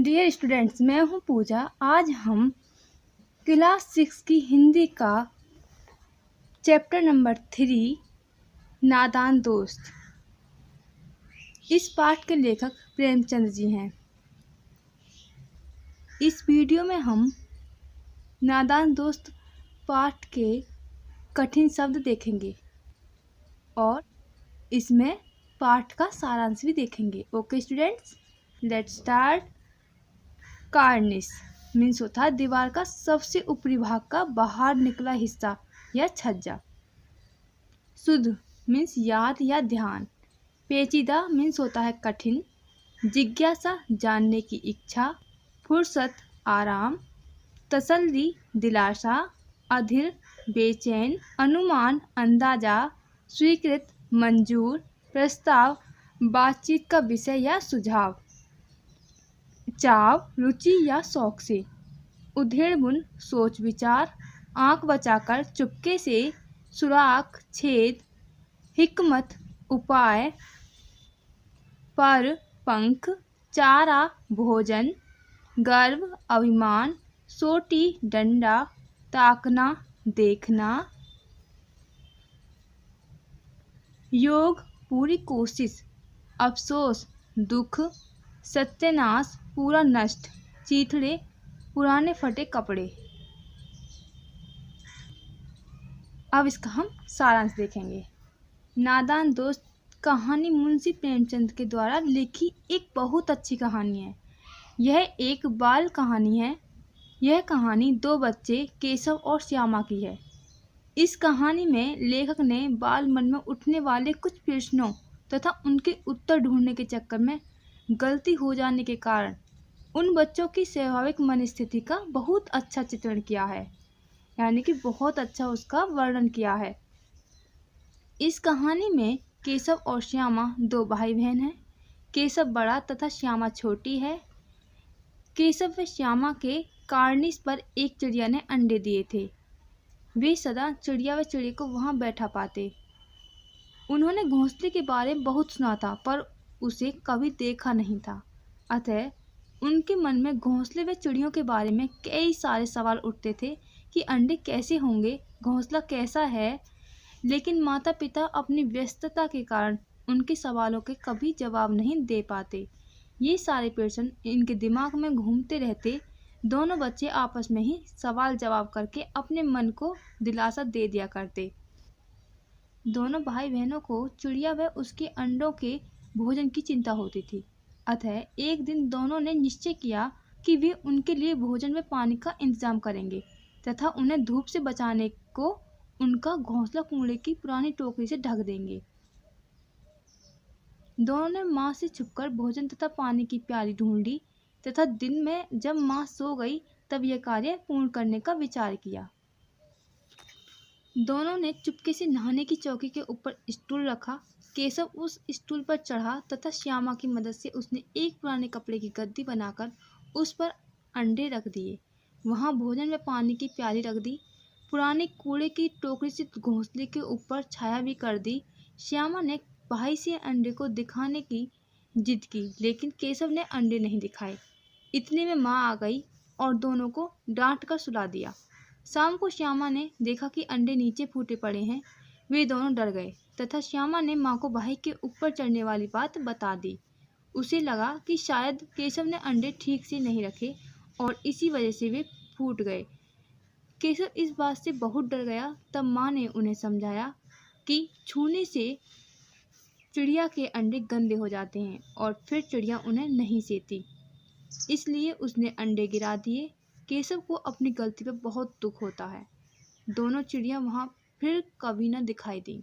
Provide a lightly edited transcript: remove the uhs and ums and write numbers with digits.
Dear students, मैं हूं पूजा। आज हम क्लास 6 की हिंदी का चैप्टर नंबर 3 नादान दोस्त। इस पाठ के लेखक प्रेमचंद जी हैं। इस वीडियो में हम नादान दोस्त पाठ के कठिन शब्द देखेंगे और इसमें पाठ का सारांश भी देखेंगे। Okay students, let's start. Cornish means होता है दीवार का सबसे ऊपरी भाग का बाहर निकला हिस्सा या छज्जा। शुद्ध मीन्स याद या ध्यान। पेचीदा मीन्स होता है कठिन। जिज्ञासा जानने की इच्छा। फुर्सत आराम। तसल्ली दिलासा। अधीर बेचैन। अनुमान अंदाजा। स्वीकृत मंजूर। प्रस्ताव बातचीत का विषय या सुझाव। चाव रुचि या शौक से। उधेड़बुन सोच विचार। आंख बचाकर चुपके से। सुराख छेद। हिकमत उपाय। पर पंख। चारा भोजन। गर्व अभिमान। सोटी डंडा। ताकना देखना। योग पूरी कोशिश। अफसोस दुख। सत्यानाश पूरा नष्ट। चीथड़े पुराने फटे कपड़े। अब इसका हम सारांश देखेंगे। नादान दोस्त कहानी मुंशी प्रेमचंद के द्वारा लिखी एक बहुत अच्छी कहानी है। यह एक बाल कहानी है। यह कहानी दो बच्चे केशव और श्यामा की है। इस कहानी में लेखक ने बाल मन में उठने वाले कुछ प्रश्नों तथा उनके उत्तर ढूंढने के चक्कर में गलती हो जाने के कारण उन बच्चों की स्वाभाविक मनस्थिति का बहुत अच्छा चित्रण किया है, यानी कि बहुत अच्छा उसका वर्णन किया है। इस कहानी में केशव और श्यामा दो भाई बहन हैं। केशव बड़ा तथा श्यामा छोटी है। केशव व श्यामा के कार्निस पर एक चिड़िया ने अंडे दिए थे। वे सदा चिड़िया व चिड़िया को वहां बैठा पाते। उन्होंने घोंसले के बारे में बहुत सुना था पर उसे कभी देखा नहीं था। अतः उनके मन में घोंसले व चिड़ियों के बारे में कई सारे सवाल उठते थे कि अंडे कैसे होंगे, घोंसला कैसा है। लेकिन माता पिता अपनी व्यस्तता के कारण उनके सवालों के कभी जवाब नहीं दे पाते। ये सारे प्रश्न इनके दिमाग में घूमते रहते। दोनों बच्चे आपस में ही सवाल जवाब करके अपने मन को दिलासा दे दिया करते। दोनों भाई बहनों को चिड़िया व उसके अंडों के भोजन की चिंता होती थी। अतः एक दिन दोनों ने निश्चय किया कि वे उनके लिए भोजन व पानी का इंतजाम करेंगे तथा उन्हें धूप से बचाने को उनका घोंसला कूड़े की पुरानी टोकरी से ढक देंगे। दोनों ने माँ से छुपकर भोजन तथा पानी की प्याली ढूंढ ली तथा दिन में जब माँ सो गई तब यह कार्य पूर्ण करने का विचार किया। दोनों ने चुपके से नहाने की चौकी के ऊपर स्टूल रखा। केशव उस स्टूल पर चढ़ा तथा श्यामा की मदद से उसने एक पुराने कपड़े की गद्दी बनाकर उस पर अंडे रख दिए। वहां भोजन में पानी की प्याली रख दी। पुरानी कूड़े की टोकरी से घोंसले के ऊपर छाया भी कर दी। श्यामा ने भाई से अंडे को दिखाने की जिद की, लेकिन केशव ने अंडे नहीं दिखाए। इतने में माँ आ गई और दोनों को डांट कर सुला दिया। शाम को श्यामा ने देखा कि अंडे नीचे फूटे पड़े हैं। वे दोनों डर गए तथा श्यामा ने माँ को भाई के ऊपर चढ़ने वाली बात बता दी। उसे लगा कि शायद केशव ने अंडे ठीक से नहीं रखे और इसी वजह से वे फूट गए। केशव इस बात से बहुत डर गया। तब माँ ने उन्हें समझाया कि छूने से चिड़िया के अंडे गंदे हो जाते हैं और फिर चिड़िया उन्हें नहीं सेती, इसलिए उसने अंडे गिरा दिए। केशव को अपनी गलती पर बहुत दुख होता है। दोनों चिड़िया वहां फिर कभी न दिखाई दी।